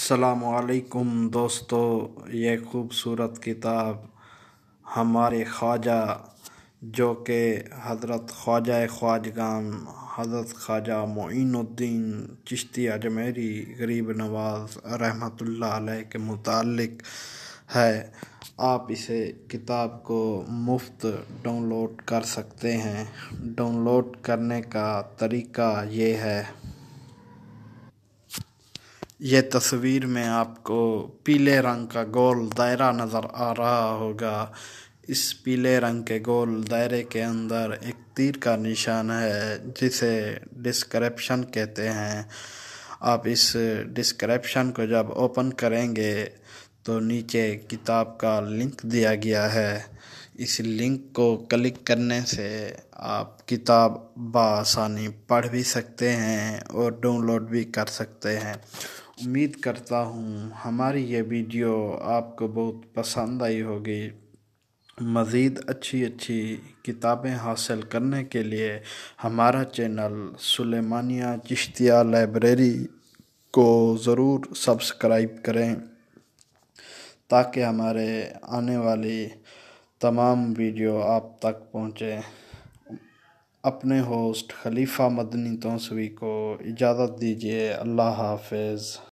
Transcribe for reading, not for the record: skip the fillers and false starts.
السلام علیکم دوستو، یہ خوبصورت کتاب ہمارے خواجہ جو کہ حضرت خواجہ خواجگان حضرت خواجہ معین الدین چشتی اجمیری غریب نواز رحمۃ اللہ علیہ کے متعلق ہے۔ آپ اسے کتاب کو مفت ڈاؤن لوڈ کر سکتے ہیں۔ ڈاؤن لوڈ کرنے کا طریقہ یہ ہے۔ یہ تصویر میں آپ کو پیلے رنگ کا گول دائرہ نظر آ رہا ہوگا۔ اس پیلے رنگ کے گول دائرے کے اندر ایک تیر کا نشان ہے جسے ڈسکرپشن کہتے ہیں۔ آپ اس ڈسکرپشن کو جب اوپن کریں گے تو نیچے کتاب کا لنک دیا گیا ہے۔ اس لنک کو کلک کرنے سے آپ کتاب بآسانی پڑھ بھی سکتے ہیں اور ڈاؤن لوڈ بھی کر سکتے ہیں۔ امید کرتا ہوں ہماری یہ ویڈیو آپ کو بہت پسند آئی ہوگی۔ مزید اچھی کتابیں حاصل کرنے کے لیے ہمارا چینل سلیمانیہ چشتیہ لائبریری کو ضرور سبسکرائب کریں تاکہ ہمارے آنے والی تمام ویڈیو آپ تک پہنچیں۔ اپنے ہوسٹ خلیفہ مدنی توسوی کو اجازت دیجیے۔ اللہ حافظ۔